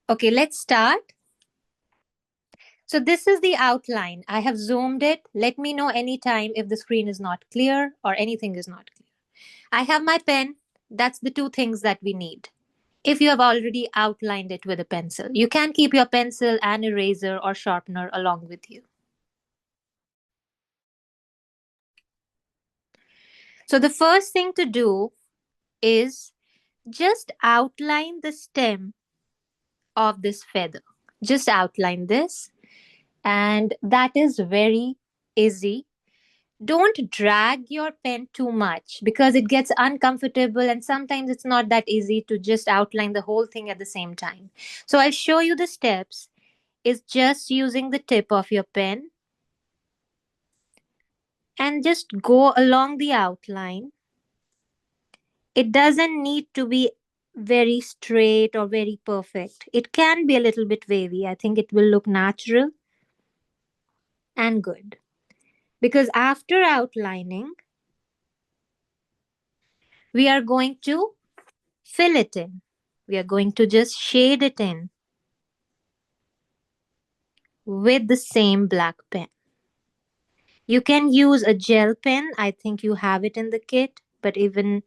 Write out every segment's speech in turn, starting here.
Okay, let's start. So this is the outline. I have zoomed it. Let me know anytime if the screen is not clear or anything is not clear. I have my pen. That's the two things that we need. If you have already outlined it with a pencil, you can keep your pencil and eraser or sharpener along with you. So the first thing to do is just outline the stem of this feather. Just outline this, and that is very easy. Don't drag your pen too much because it gets uncomfortable and sometimes it's not that easy to just outline the whole thing at the same time. So I'll show you the steps. Is just using the tip of your pen and just go along the outline. It doesn't need to be very straight or very perfect. It can be a little bit wavy. I think it will look natural and good. Because after outlining, we are going to fill it in. We are going to just shade it in with the same black pen. You can use a gel pen. I think you have it in the kit, but even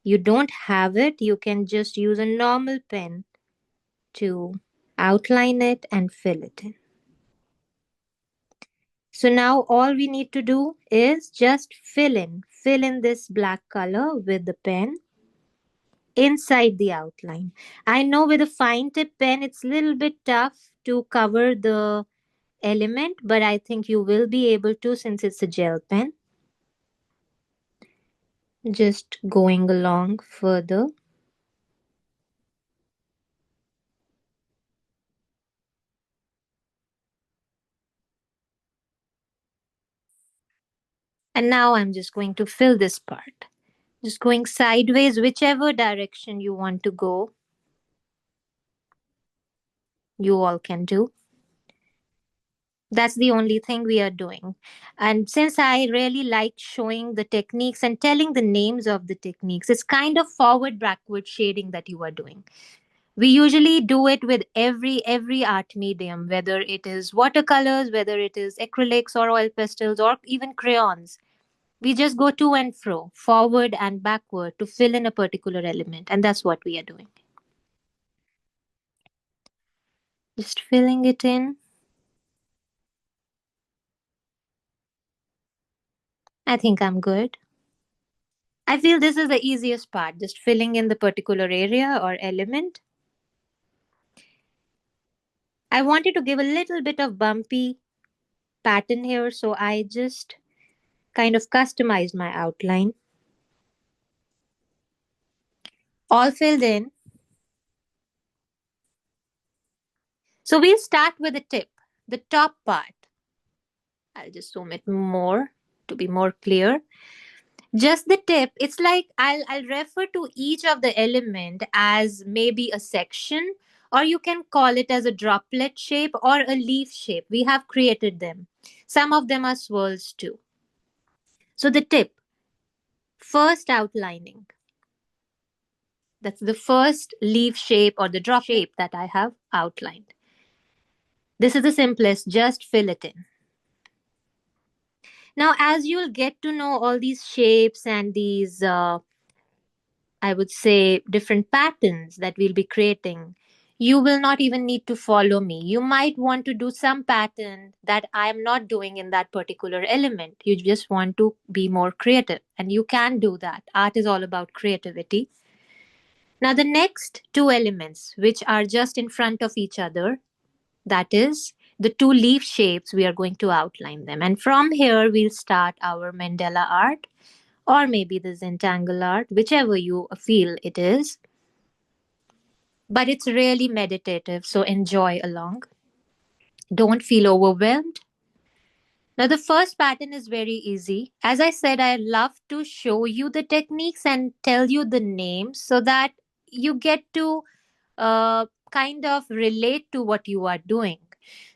you don't have it, you can just use a normal pen to outline it and fill it in. So now all we need to do is just fill in this black color with the pen inside the outline. I know with a fine tip pen it's a little bit tough to cover the element, but I think you will be able to since it's a gel pen. Just going along further. And now I'm just going to fill this part. Just going sideways, whichever direction you want to go, you all can do. That's the only thing we are doing. And since I really like showing the techniques and telling the names of the techniques, it's kind of forward backward shading that you are doing. We usually do it with every art medium, whether it is watercolors, whether it is acrylics or oil pastels or even crayons. We just go to and fro, forward and backward to fill in a particular element, and that's what we are doing. Just filling it in. I think I'm good. I feel this is the easiest part, just filling in the particular area or element. I wanted to give a little bit of bumpy pattern here, so I just kind of customized my outline. All filled in. So we'll start with the tip, the top part. I'll just zoom it more to be more clear. Just the tip, it's like I'll refer to each of the element as maybe a section, or you can call it as a droplet shape or a leaf shape. We have created them. Some of them are swirls too. So the tip, first outlining. That's the first leaf shape or the drop shape that I have outlined. This is the simplest, just fill it in. Now, as you'll get to know all these shapes and these I would say, different patterns that we'll be creating, you will not even need to follow me. You might want to do some pattern that I am not doing in that particular element. You just want to be more creative, and you can do that. Art is all about creativity. Now, the next two elements, which are just in front of each other, that is the two leaf shapes, we are going to outline them. And from here, we'll start our Mandala art or maybe the Zentangle art, whichever you feel it is. But it's really meditative, so enjoy along. Don't feel overwhelmed. Now, the first pattern is very easy. As I said, I love to show you the techniques and tell you the names so that you get to kind of relate to what you are doing.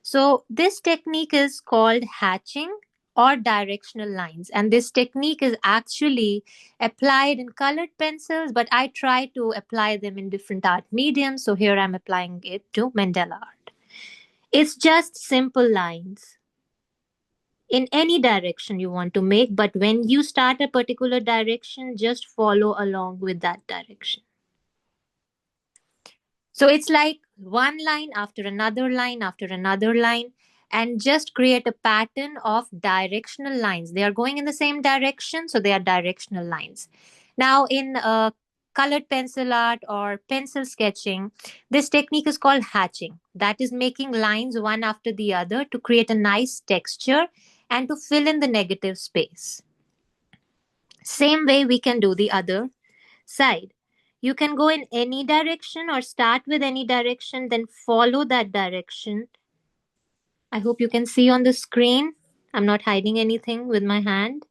So, this technique is called hatching or directional lines. And this technique is actually applied in colored pencils, but I try to apply them in different art mediums. So here I'm applying it to mandala art. It's just simple lines in any direction you want to make, but when you start a particular direction, just follow along with that direction. So it's like one line after another line after another line, and just create a pattern of directional lines. They are going in the same direction, so they are directional lines. Now, in colored pencil art or pencil sketching, this technique is called hatching. That is making lines one after the other to create a nice texture and to fill in the negative space. Same way we can do the other side. You can go in any direction or start with any direction, then follow that direction. I hope you can see on the screen. I'm not hiding anything with my hand.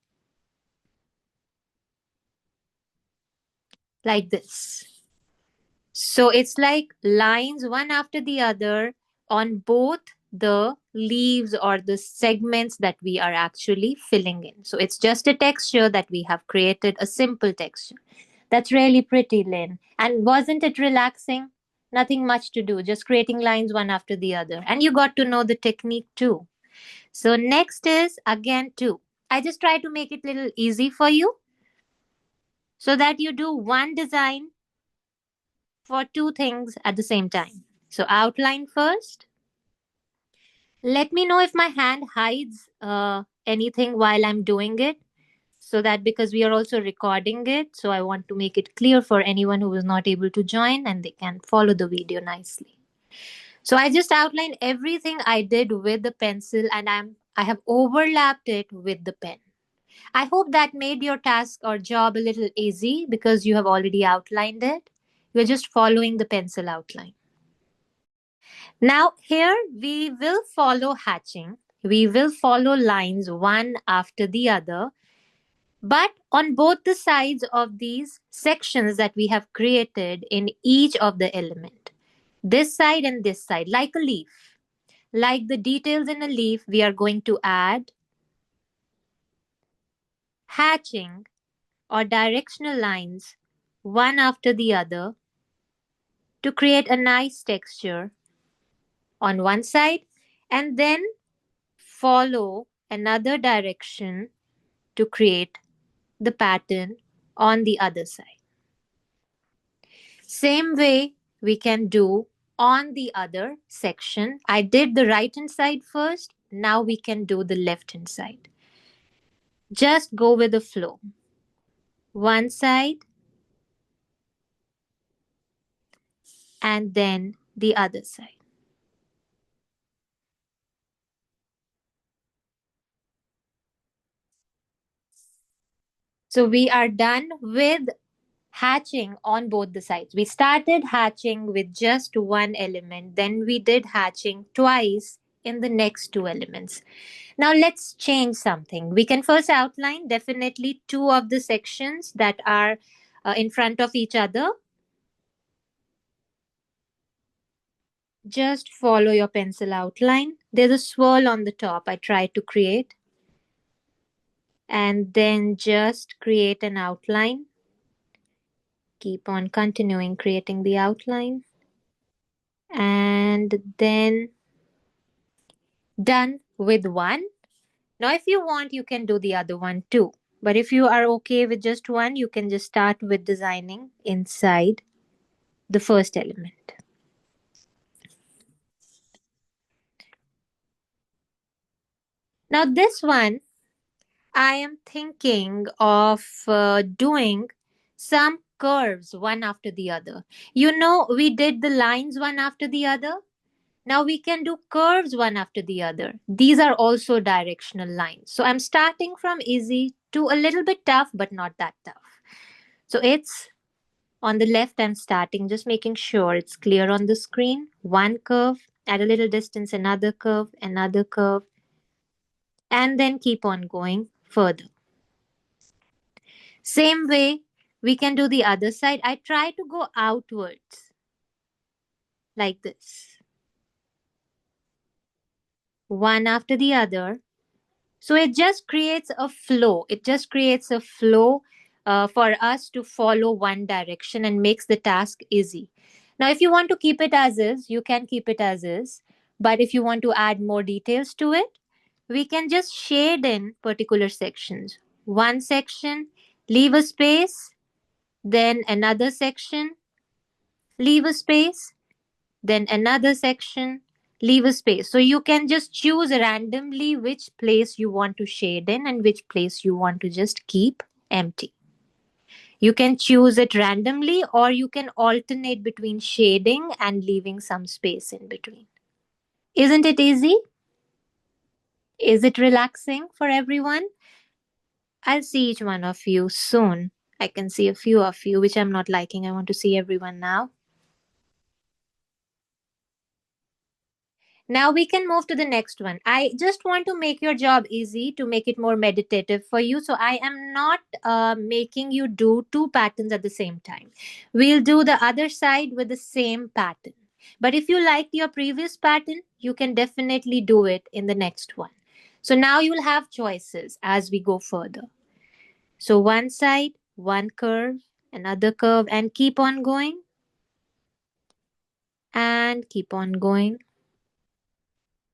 Like this. So it's like lines one after the other on both the leaves or the segments that we are actually filling in. So it's just a texture that we have created, a simple texture. That's really pretty, Lynn. And wasn't it relaxing? Nothing much to do, just creating lines one after the other. And you got to know the technique too. So next is again two. I just try to make it a little easy for you so that you do one design for two things at the same time. So outline first. Let me know if my hand hides anything while I'm doing it. So that because we are also recording it, so I want to make it clear for anyone who is not able to join and they can follow the video nicely. So I just outlined everything I did with the pencil, and I have overlapped it with the pen. I hope that made your task or job a little easy because you have already outlined it. You're just following the pencil outline. Now, here we will follow hatching. We will follow lines one after the other, but on both the sides of these sections that we have created in each of the element. This side and this side, like a leaf. Like the details in a leaf, we are going to add hatching or directional lines one after the other to create a nice texture on one side, and then follow another direction to create the pattern on the other side. Same way we can do on the other section. I did the right hand side first. Now we can do the left hand side. Just go with the flow. One side and then the other side. So we are done with hatching on both the sides. We started hatching with just one element, then we did hatching twice in the next two elements. Now let's change something. We can first outline definitely two of the sections that are in front of each other. Just follow your pencil outline. There's a swirl on the top I tried to create. And then just create an outline. Keep on continuing creating the outline. And then done with one. Now, if you want, you can do the other one too. But if you are okay with just one, you can just start with designing inside the first element. Now, this one, I am thinking of doing some curves one after the other. You know, we did the lines one after the other. Now we can do curves one after the other. These are also directional lines. So I'm starting from easy to a little bit tough, but not that tough. So it's on the left, I'm starting, just making sure it's clear on the screen. One curve, at a little distance, another curve, and then keep on going further. Same way, we can do the other side. I try to go outwards like this. One after the other. So it just creates a flow. It just creates a flow for us to follow one direction and makes the task easy. Now, if you want to keep it as is, you can keep it as is. But if you want to add more details to it, we can just shade in particular sections. One section, leave a space, then another section, leave a space, then another section, leave a space. So you can just choose randomly which place you want to shade in and which place you want to just keep empty. You can choose it randomly, or you can alternate between shading and leaving some space in between. Isn't it easy? Is it relaxing for everyone? I'll see each one of you soon. I can see a few of you, which I'm not liking. I want to see everyone now. Now we can move to the next one. I just want to make your job easy, to make it more meditative for you. So I am not making you do two patterns at the same time. We'll do the other side with the same pattern. But if you liked your previous pattern, you can definitely do it in the next one. So now you'll have choices as we go further. So one side, one curve, another curve, and keep on going and keep on going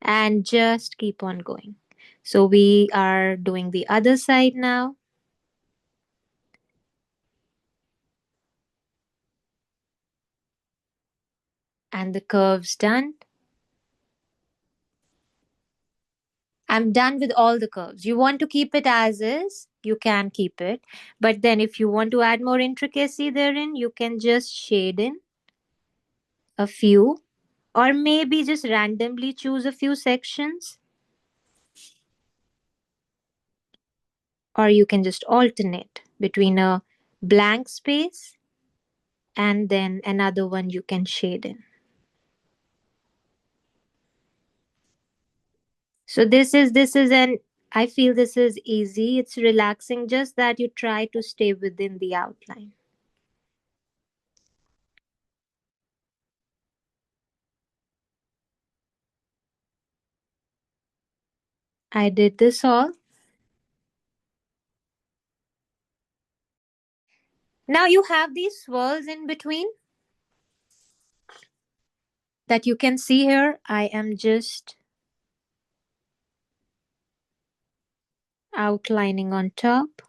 and just keep on going. So we are doing the other side now, and the curve's done. I'm done with all the curves. You want to keep it as is, you can keep it. But then if you want to add more intricacy therein, you can just shade in a few, or maybe just randomly choose a few sections, or you can just alternate between a blank space and then another one you can shade in. So this is an I feel this is easy. It's relaxing, just that you try to stay within the outline. I did this all. Now you have these swirls in between that you can see here. I am just outlining on top.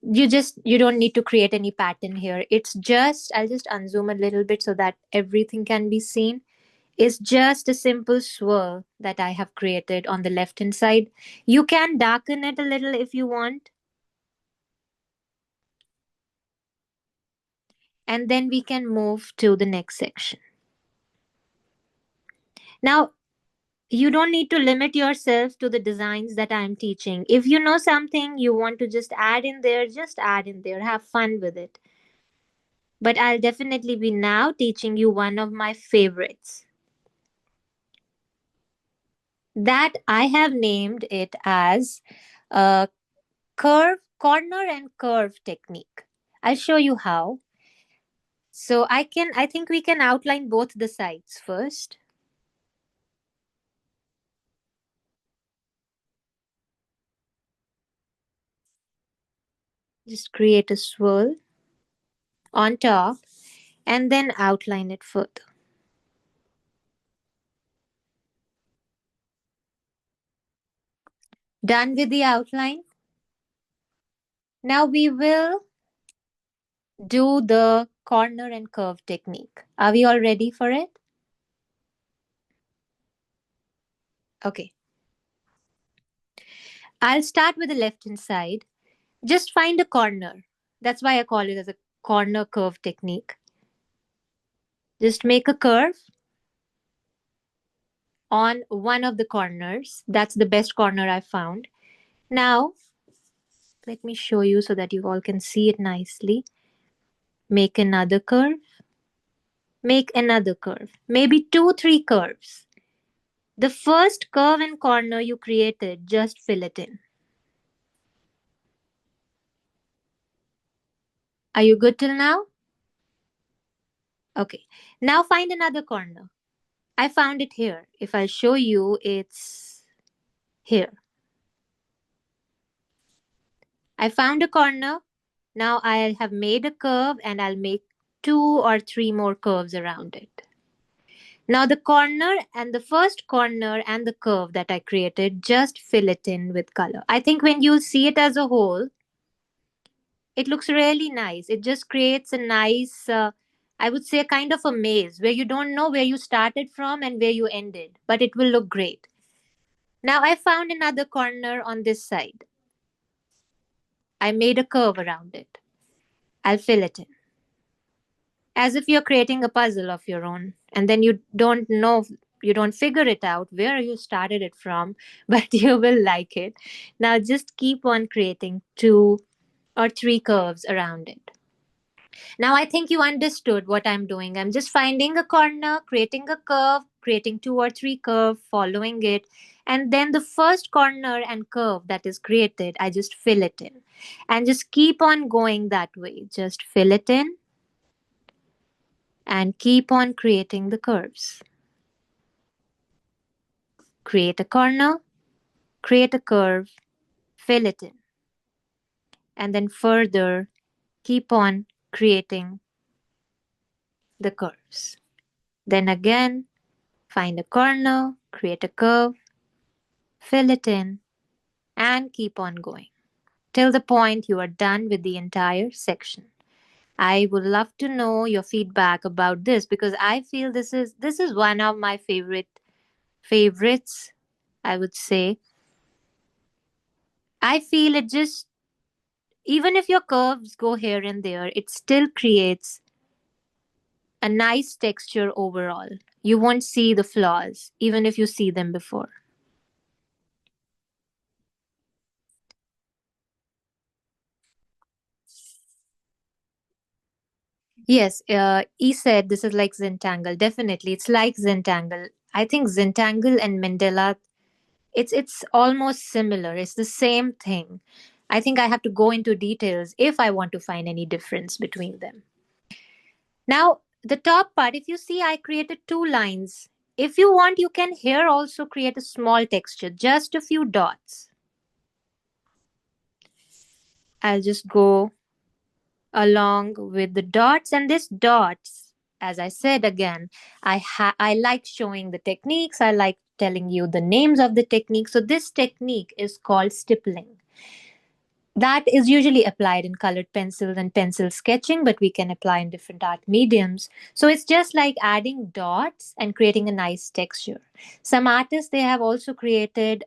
You don't need to create any pattern here. It's just I'll just unzoom a little bit so that everything can be seen. Is just a simple swirl that I have created on the left hand side. You can darken it a little if you want, and then we can move to the next section. Now, you don't need to limit yourself to the designs that I'm teaching. If you know something you want to just add in there, just add in there. Have fun with it. But I'll definitely be now teaching you one of my favorites that I have named it as a curve, corner and curve technique. I'll show you how. So I think we can outline both the sides first. Just create a swirl on top and then outline it further. Done with the outline. Now we will do the corner and curve technique. Are we all ready for it? Okay. I'll start with the left hand side. Just find a corner. That's why I call it as a corner curve technique. Just make a curve on one of the corners. That's the best corner I found. Now, let me show you so that you all can see it nicely. Make another curve. Make another curve. Maybe two, three curves. The first curve and corner you created, just fill it in. Are you good till now? Okay. Now find another corner. I found it here. If I show you, it's here. I found a corner. Now I have made a curve and I'll make two or three more curves around it. Now the corner and the first corner and the curve that I created, just fill it in with color. I think when you see it as a whole, it looks really nice. It just creates a nice, I would say, a kind of a maze where you don't know where you started from and where you ended, but it will look great. Now I found another corner on this side. I made a curve around it. I'll fill it in as if you're creating a puzzle of your own. And then you don't know, you don't figure it out where you started it from, but you will like it. Now just keep on creating two or three curves around it. Now I think you understood what I'm doing. I'm just finding a corner, creating a curve, creating two or three curves, following it. And then the first corner and curve that is created, I just fill it in. And just keep on going that way. Just fill it in and keep on creating the curves. Create a corner, create a curve, fill it in. And then further, keep on creating the curves. Then again, find a corner, create a curve, fill it in, and keep on going till the point you are done with the entire section. I would love to know your feedback about this because I feel this is one of my favorites, I would say. I feel it just, even if your curves go here and there, it still creates a nice texture overall. You won't see the flaws even if you see them before. Yes, E said this is like Zentangle. Definitely, it's like Zentangle. I think Zentangle and Mandela, it's almost similar. It's the same thing. I think I have to go into details if I want to find any difference between them. Now, the top part, if you see, I created two lines. If you want, you can here also create a small texture, just a few dots. I'll just go along with the dots, and these dots, as I said again, I like showing the techniques. I like telling you the names of the technique. So this technique is called stippling. That is usually applied in colored pencils and pencil sketching, but we can apply in different art mediums. So it's just like adding dots and creating a nice texture. Some artists, they have also created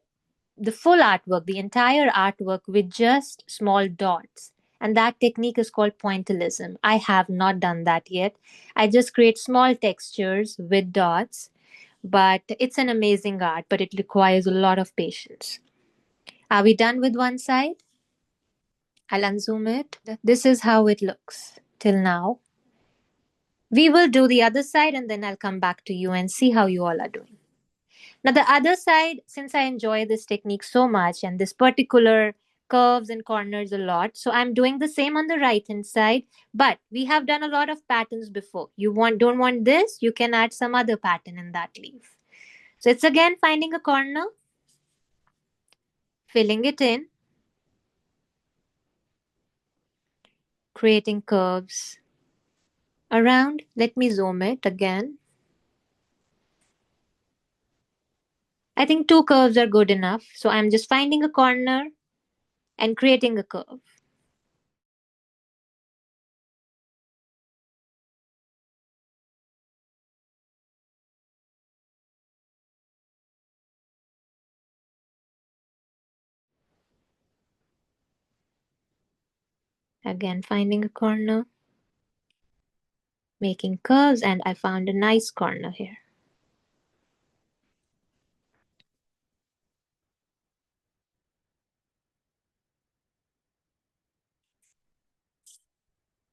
the full artwork, the entire artwork with just small dots. And that technique is called pointillism. I have not done that yet. I just create small textures with dots, but it's an amazing art, but it requires a lot of patience. Are we done with one side? I'll unzoom it. This is how it looks till now. We will do the other side and then I'll come back to you and see how you all are doing. Now, the other side, since I enjoy this technique so much and this particular curves and corners a lot, so I'm doing the same on the right hand side, but we have done a lot of patterns before. You don't want this, you can add some other pattern in that leaf. So it's again finding a corner, filling it in, creating curves around. Let me zoom it again. I think two curves are good enough. So I'm just finding a corner and creating a curve. Again, finding a corner, making curves, and I found a nice corner here.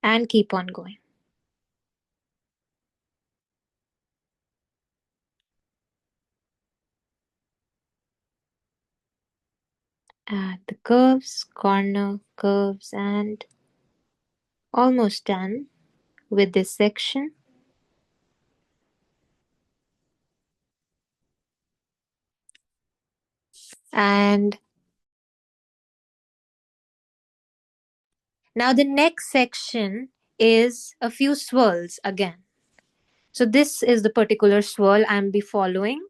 And keep on going. Add the curves, corner, curves, and almost done with this section. And now the next section is a few swirls again. So this is the particular swirl I'm be following.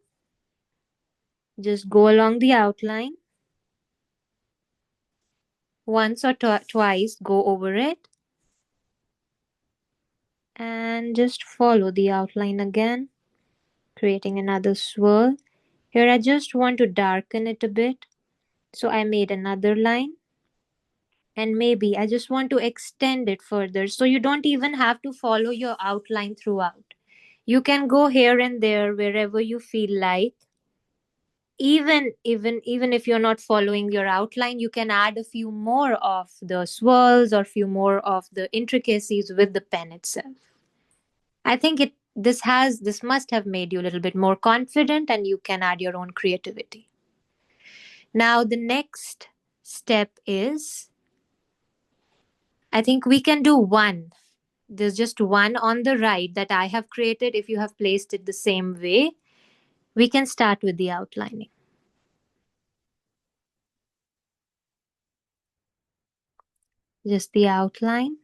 Just go along the outline once or twice, go over it, and just follow the outline again, creating another swirl. Here I just want to darken it a bit. So I made another line, and maybe I just want to extend it further. So you don't even have to follow your outline throughout. You can go here and there wherever you feel like. Even if you're not following your outline, you can add a few more of the swirls or few more of the intricacies with the pen itself. I think this must have made you a little bit more confident, and you can add your own creativity. Now the next step is, I think we can do one. There's just one on the right that I have created. If you have placed it the same way, we can start with the outlining. Just the outline.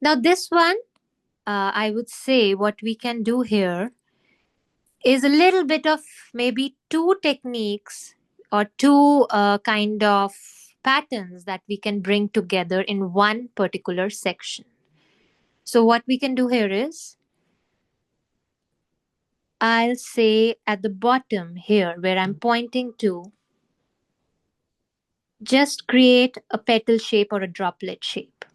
Now this one, I would say what we can do here is a little bit of maybe two techniques or two kind of patterns that we can bring together in one particular section. So, what we can do here is, I'll say at the bottom here where I'm pointing to, just create a petal shape or a droplet shape.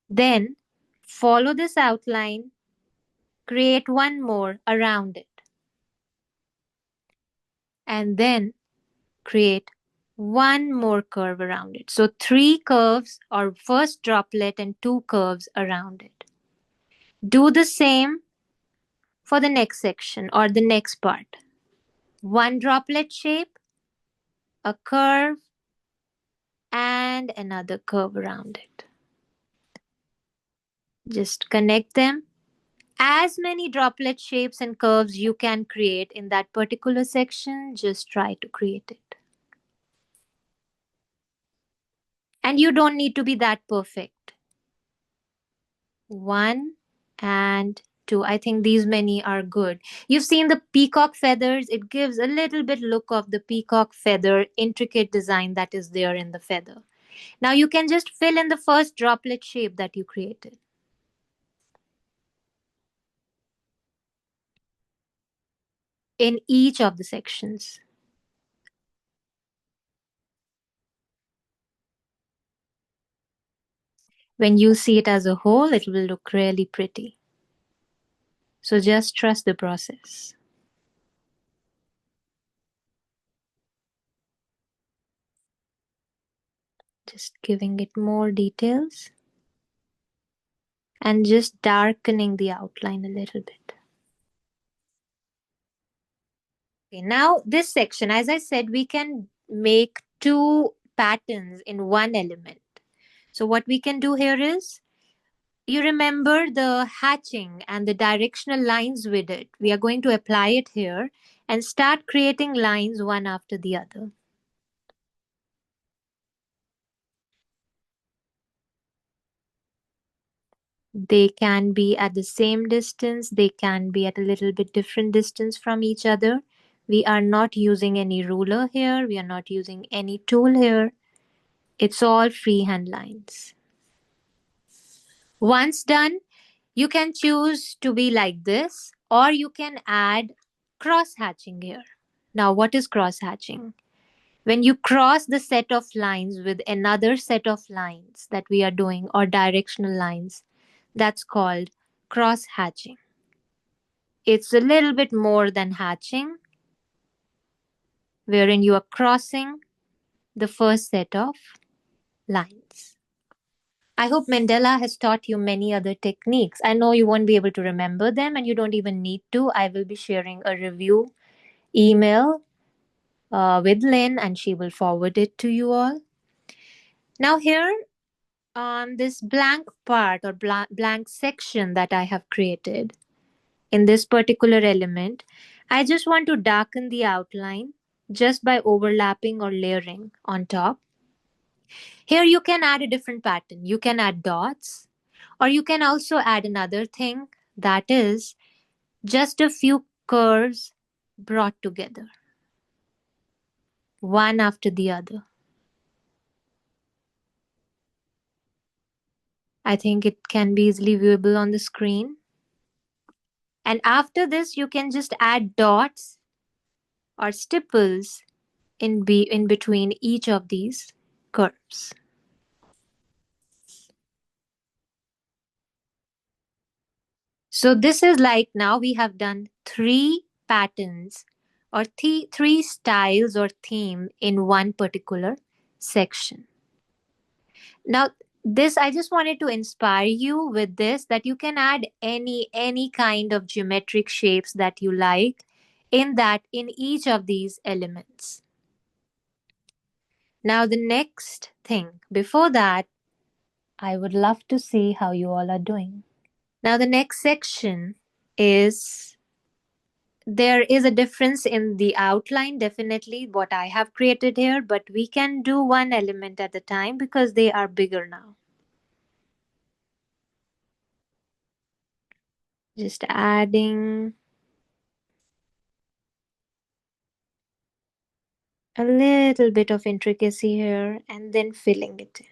Then follow this outline, create one more around it, and then create one more curve around it. So three curves or first droplet and two curves around it. Do the same for the next section or the next part. One droplet shape, a curve, and another curve around it. Just connect them. As many droplet shapes and curves you can create in that particular section, just try to create it. And you don't need to be that perfect. One and two. I think these many are good. You've seen the peacock feathers. It gives a little bit look of the peacock feather intricate design that is there in the feather. Now you can just fill in the first droplet shape that you created. In each of the sections. When you see it as a whole, it will look really pretty. So just trust the process. Just giving it more details and just darkening the outline a little bit. Okay, now this section, as I said, we can make two patterns in one element. So what we can do here is, you remember the hatching and the directional lines with it. We are going to apply it here and start creating lines one after the other. They can be at the same distance, they can be at a little bit different distance from each other. We are not using any ruler here, we are not using any tool here. It's all freehand lines. Once done, you can choose to be like this, or you can add cross hatching here. Now, what is cross hatching? When you cross the set of lines with another set of lines that we are doing, or directional lines, that's called cross hatching. It's a little bit more than hatching, wherein you are crossing the first set of lines. I hope Mandela has taught you many other techniques. I know you won't be able to remember them, and you don't even need to. I will be sharing a review email with Lynn, and she will forward it to you all. Now, here on this blank part or blank section that I have created, in this particular element, I just want to darken the outline just by overlapping or layering on top. Here you can add a different pattern. You can add dots, or you can also add another thing, that is just a few curves brought together, one after the other. I think it can be easily viewable on the screen. And after this, you can just add dots or stipples in between each of these curves. So this is like, now we have done three patterns or three styles or theme in one particular section. Now, this, I just wanted to inspire you with this, that you can add any kind of geometric shapes that you like in each of these elements. Now, the next thing before that, I would love to see how you all are doing. Now, the next section is, there is a difference in the outline, definitely what I have created here, but we can do one element at a time because they are bigger now. Just adding a little bit of intricacy here and then filling it in.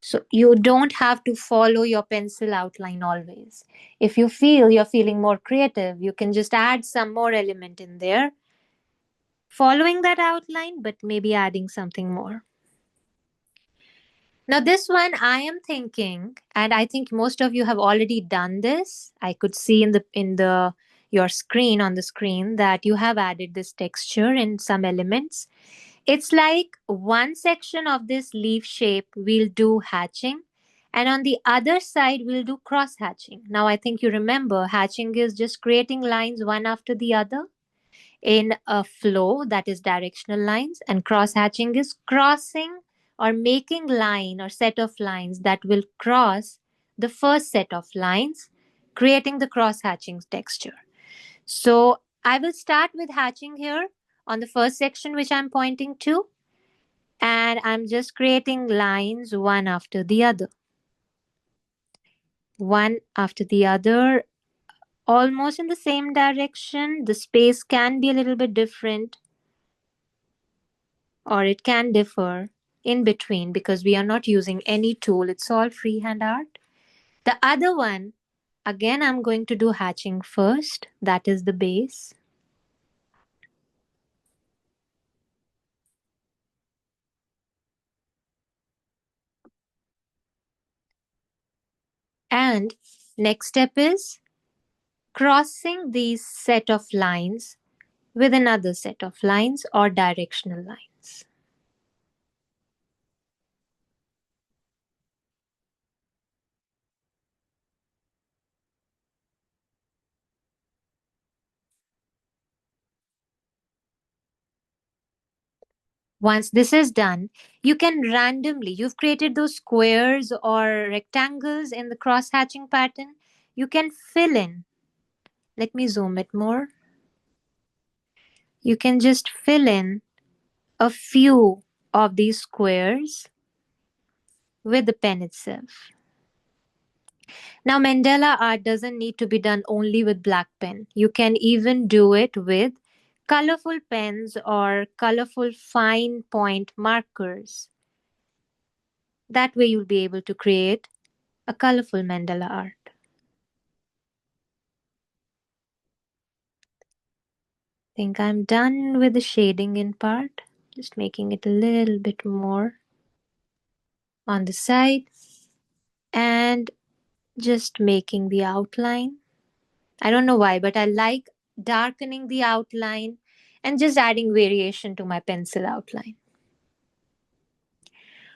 So you don't have to follow your pencil outline always. If you feel you're feeling more creative, you can just add some more element in there, following that outline, but maybe adding something more. Now, this one I am thinking, and I think most of you have already done this. I could see in the your screen, on the screen, that you have added this texture in some elements. It's like one section of this leaf shape we'll do hatching, and on the other side we'll do cross hatching. Now, I think you remember hatching is just creating lines one after the other in a flow, that is directional lines, and cross hatching is crossing or making line or set of lines that will cross the first set of lines, creating the cross hatching texture. So I will start with hatching here on the first section which I'm pointing to, and I'm just creating lines one after the other, one after the other, almost in the same direction. The space can be a little bit different, or it can differ in between because we are not using any tool. It's all freehand art. The other one, again, I'm going to do hatching first. That is the base. And next step is crossing these set of lines with another set of lines or directional lines. Once this is done, you can randomly, you've created those squares or rectangles in the cross hatching pattern, you can fill in. Let me zoom it more. You can just fill in a few of these squares with the pen itself. Now, mandala art doesn't need to be done only with black pen. You can even do it with colorful pens or colorful fine point markers. That way you'll be able to create a colorful mandala art. Think I'm done with the shading in part. Just making it a little bit more on the side and just making the outline. I don't know why, but I like darkening the outline and just adding variation to my pencil outline.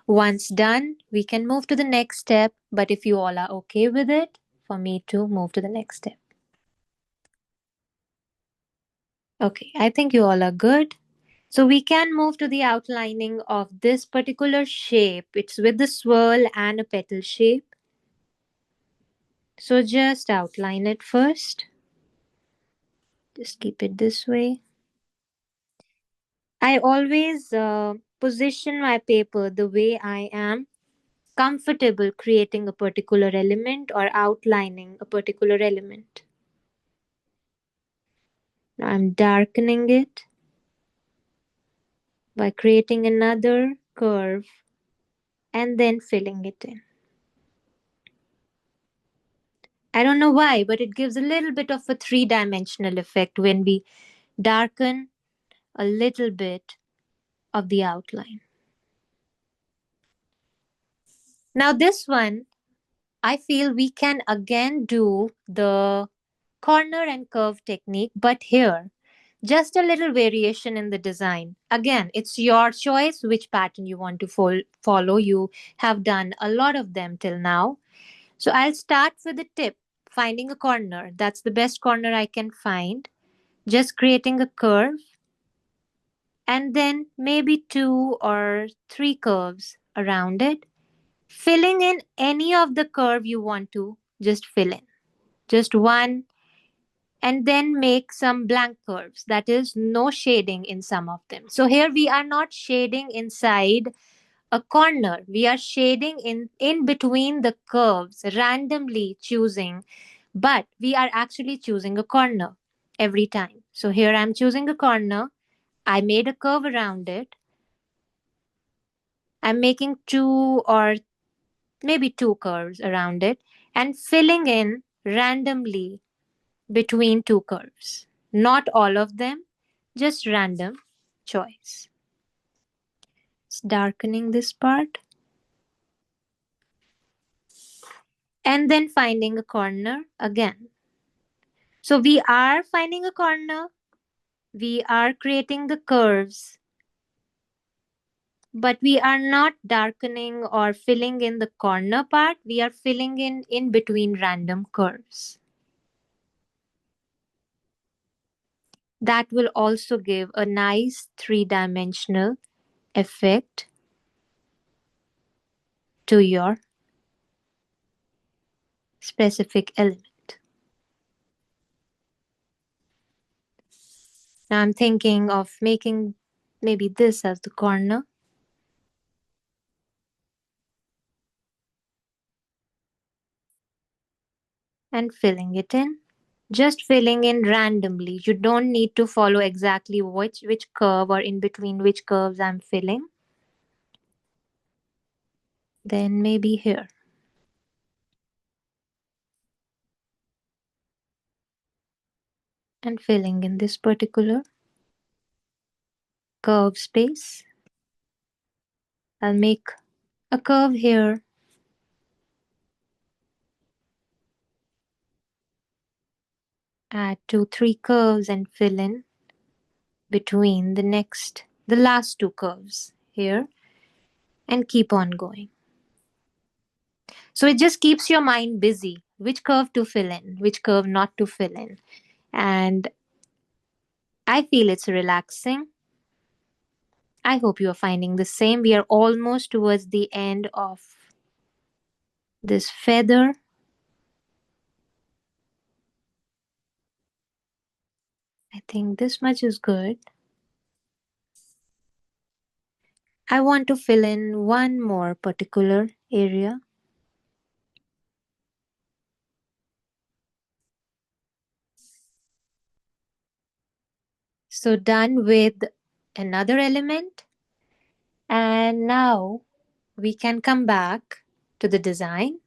Once done, we can move to the next step, but if you all are okay with it, for me to move to the next step. Okay, I think you all are good. So we can move to the outlining of this particular shape. It's with the swirl and a petal shape. So just outline it first. Just keep it this way. I always position my paper the way I am comfortable creating a particular element or outlining a particular element. Now I'm darkening it by creating another curve and then filling it in. I don't know why, but it gives a little bit of a three-dimensional effect when we darken a little bit of the outline. Now, this one, I feel we can again do the corner and curve technique, but here, just a little variation in the design. Again, it's your choice which pattern you want to follow. You have done a lot of them till now. So I'll start with the tip, finding a corner. That's the best corner I can find. Just creating a curve and then maybe two or three curves around it. Filling in any of the curve you want to just fill in. Just one, and then make some blank curves. That is, no shading in some of them. So here we are not shading inside a corner. We are shading in between the curves, randomly choosing, but we are actually choosing a corner every time. So here I'm choosing a corner. I made a curve around it. I'm making two or maybe two curves around it and filling in randomly between two curves. Not all of them, just random choice. It's darkening this part and then finding a corner again. So we are finding a corner, we are creating the curves, but we are not darkening or filling in the corner part. We are filling in between random curves. That will also give a nice three-dimensional effect to your specific element. Now I'm thinking of making maybe this as the corner and filling it in. Just filling in randomly. You don't need to follow exactly which curve or in between which curves I'm filling. Then maybe here. And filling in this particular curve space. I'll make a curve here. Add two, three curves and fill in between the last two curves here and keep on going. So it just keeps your mind busy. Which curve to fill in, which curve not to fill in. And I feel it's relaxing. I hope you are finding the same. We are almost towards the end of this feather. I think this much is good. I want to fill in one more particular area. So done with another element. And now we can come back to the design.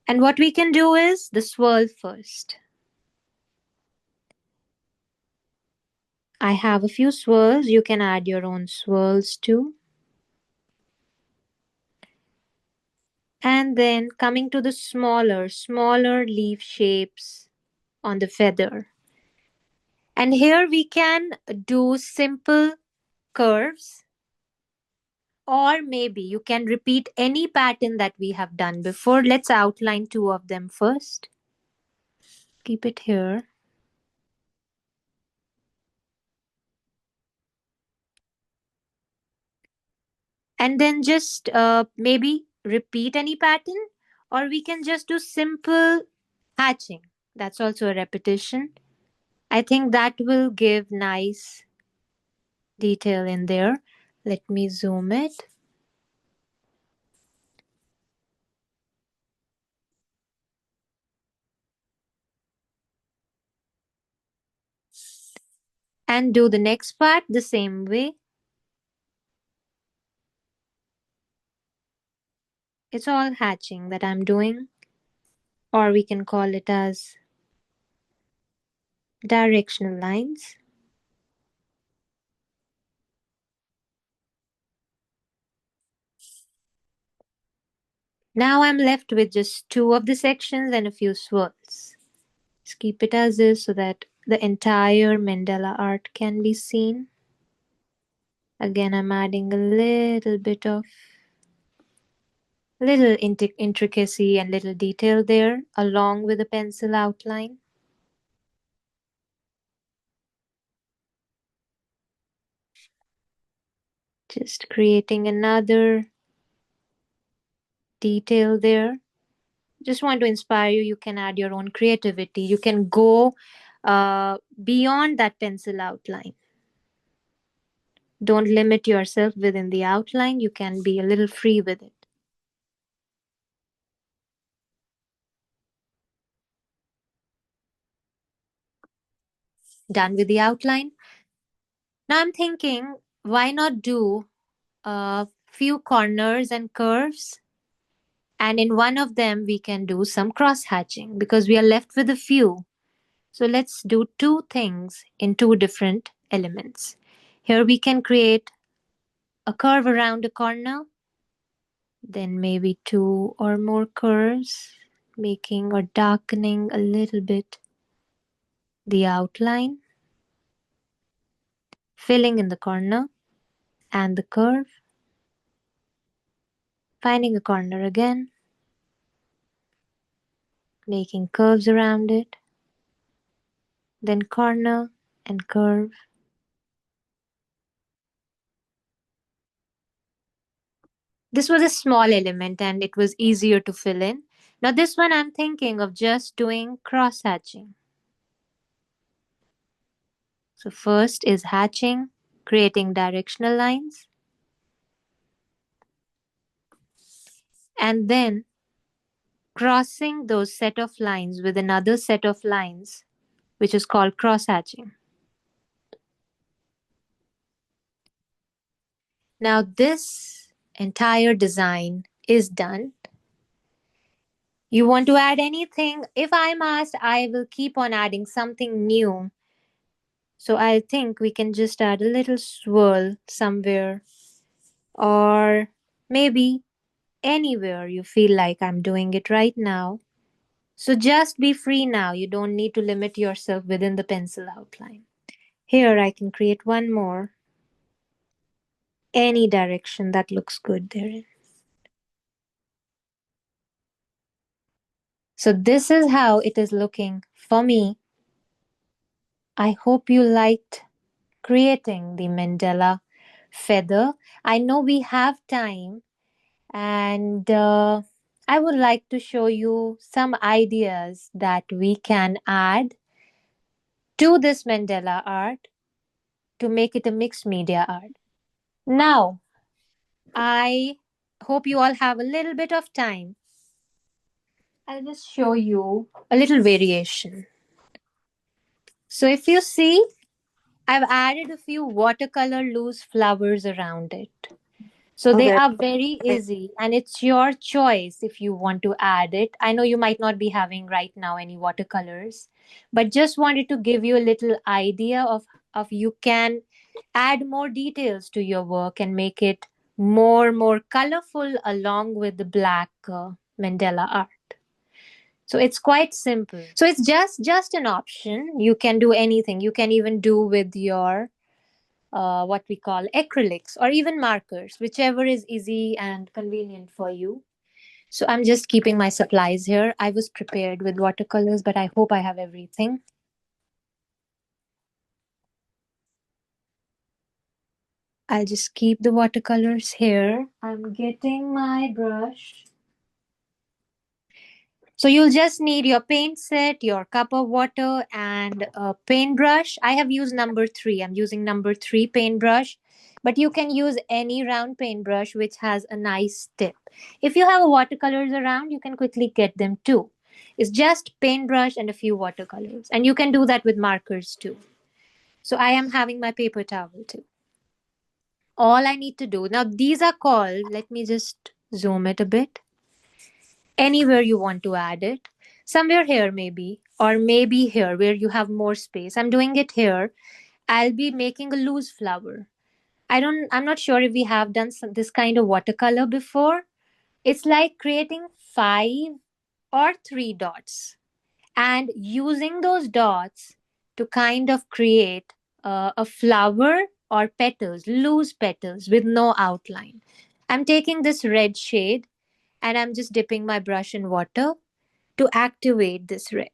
And what we can do is the swirl first. I have a few swirls. You can add your own swirls too. And then coming to the smaller leaf shapes on the feather. And here we can do simple curves, or maybe you can repeat any pattern that we have done before. Let's outline two of them first. Keep it here. And then just maybe repeat any pattern, Or we can just do simple hatching. That's also a repetition. I think that will give nice detail in there. Let me zoom it. And do the next part the same way. It's all hatching that I'm doing, or we can call it as directional lines. Now I'm left with just two of the sections and a few swirls. Just keep it as is so that the entire mandala art can be seen. Again, I'm adding a little bit of little intricacy and little detail there along with the pencil outline. Just creating another detail there. Just want to inspire you. You can add your own creativity. You can go beyond that pencil outline. Don't limit yourself within the outline. You can be a little free with it. Done with the outline. Now I'm thinking, why not do a few corners and curves? And in one of them, we can do some cross hatching because we are left with a few. So let's do two things in two different elements. Here we can create a curve around a corner, then maybe two or more curves, making or darkening a little bit the outline, filling in the corner and the curve, finding a corner again, making curves around it, then corner and curve. This was a small element and it was easier to fill in. Now, this one I'm thinking of just doing cross hatching. So, first is hatching, creating directional lines, and then crossing those set of lines with another set of lines, which is called cross hatching. Now, this entire design is done. You want to add anything? If I'm asked, I will keep on adding something new. So I think we can just add a little swirl somewhere, or maybe anywhere you feel like I'm doing it right now. So just be free now. You don't need to limit yourself within the pencil outline. Here I can create one more. Any direction that looks good there. So this is how it is looking for me. I hope you liked creating the Mandela feather. I know we have time, and I would like to show you some ideas that we can add to this Mandela art to make it a mixed media art. Now, I hope you all have a little bit of time. I'll just show you a little variation. So, if you see, I've added a few watercolor loose flowers around it. So they Okay. are very easy and it's your choice if you want to add it. I know you might not be having right now any watercolors, but just wanted to give you a little idea of you can add more details to your work and make it more colorful along with the black mandala art. So it's quite simple. So it's just an option. You can do anything. You can even do with your what we call acrylics or even markers, whichever is easy and convenient for you. So I'm just keeping my supplies here. I was prepared with watercolors, but I hope I have everything. I'll just keep the watercolors here. I'm getting my brush. So you'll just need your paint set, your cup of water, and a paintbrush. I have used number three. I'm using number three paintbrush, but you can use any round paintbrush which has a nice tip. If you have watercolors around, you can quickly get them too. It's just paintbrush and a few watercolors, and you can do that with markers too. So I am having my paper towel too. All I need to do now, these are called, let me just zoom it a bit, anywhere you want to add it. Somewhere here, maybe, or maybe here where you have more space. I'm doing it here. I'll be making a loose flower. I'm not sure if we have done this kind of watercolor before. It's like creating five or three dots and using those dots to kind of create a flower or petals, loose petals with no outline. I'm taking this red shade and I'm just dipping my brush in water to activate this red.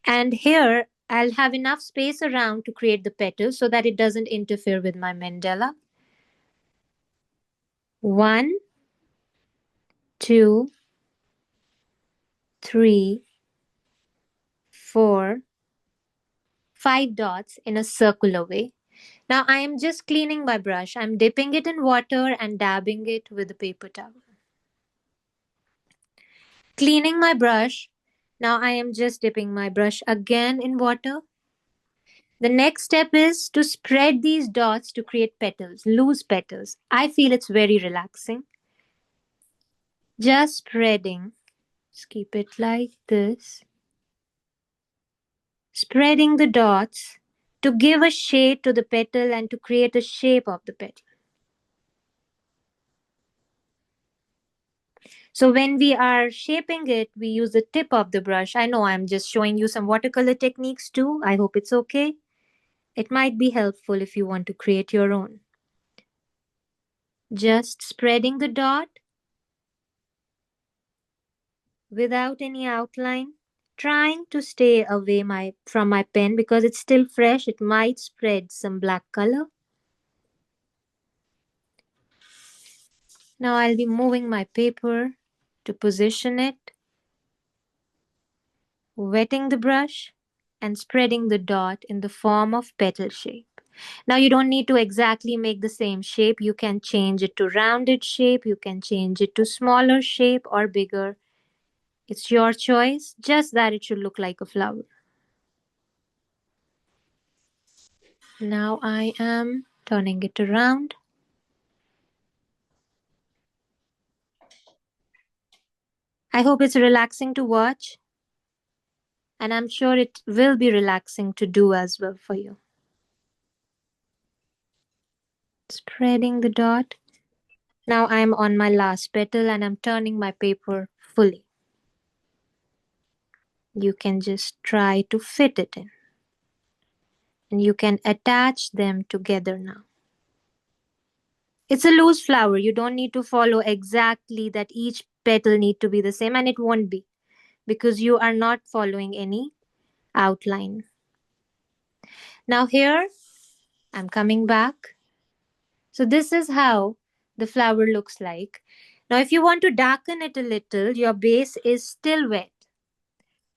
And here I'll have enough space around to create the petals so that it doesn't interfere with my mandala. One, two, three, four, five dots in a circular way. Now I am just cleaning my brush. I'm dipping it in water and dabbing it with a paper towel. Cleaning my brush. Now I am just dipping my brush again in water. The next step is to spread these dots to create petals, loose petals. I feel it's very relaxing. Just spreading. Just keep it like this. Spreading the dots to give a shade to the petal and to create a shape of the petal. So when we are shaping it, we use the tip of the brush. I know I'm just showing you some watercolor techniques too. I hope it's okay. It might be helpful if you want to create your own. Just spreading the dot without any outline. Trying to stay away from my pen because it's still fresh. It might spread some black color. Now I'll be moving my paper to position it, wetting the brush and spreading the dot in the form of petal shape. Now you don't need to exactly make the same shape. You can change it to rounded shape. You can change it to smaller shape or bigger. It's your choice, just that it should look like a flower. Now I am turning it around. I hope it's relaxing to watch, and I'm sure it will be relaxing to do as well for you. Spreading the dot. Now I'm on my last petal and I'm turning my paper fully. You can just try to fit it in. And you can attach them together now. It's a loose flower. You don't need to follow exactly that each petal need to be the same, and it won't be because you are not following any outline. Now here I'm coming back. So this is how the flower looks like. Now if you want to darken it a little, your base is still wet.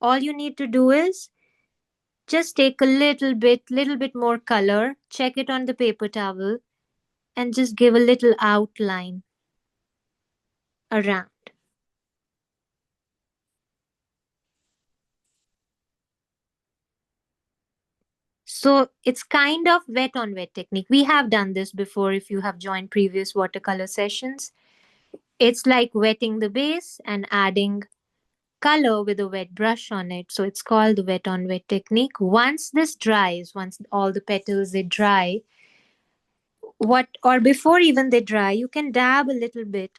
All you need to do is just take a little bit more color, check it on the paper towel, and just give a little outline around. So it's kind of wet on wet technique. We have done this before if you have joined previous watercolor sessions. It's like wetting the base and adding color with a wet brush on it. So it's called the wet on wet technique. Once this dries, once all the petals they dry, what or before even they dry, you can dab a little bit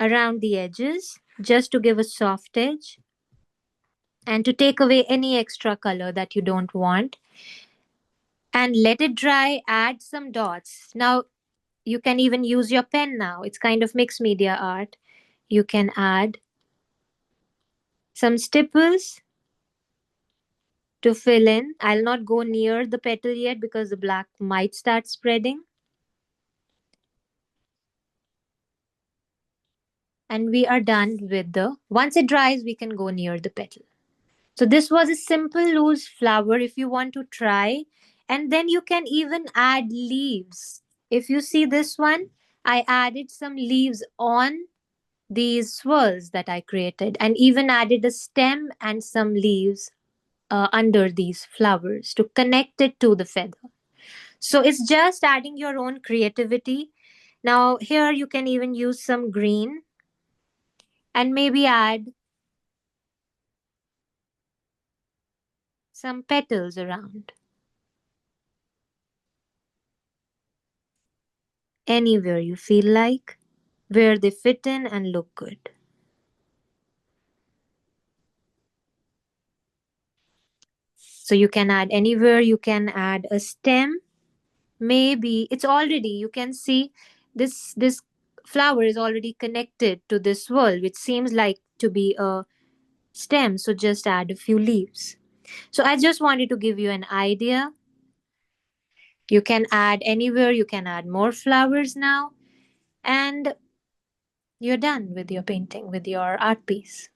around the edges just to give a soft edge and to take away any extra color that you don't want, and let it dry. Add some dots. Now you can even use your pen. Now it's kind of mixed media art. You can add some stipples to fill in. I'll not go near the petal yet because the black might start spreading. And we are done with the, once it dries, we can go near the petal. So this was a simple loose flower if you want to try. And then you can even add leaves. If you see this one, I added some leaves on these swirls that I created and even added a stem and some leaves under these flowers to connect it to the feather. So it's just adding your own creativity. Now, here you can even use some green and maybe add some petals around anywhere you feel like, where they fit in and look good. So you can add anywhere, you can add a stem. Maybe it's already, you can see this flower is already connected to this swirl, which seems like to be a stem. So just add a few leaves. So I just wanted to give you an idea. You can add anywhere, you can add more flowers now, and you're done with your painting, with your art piece.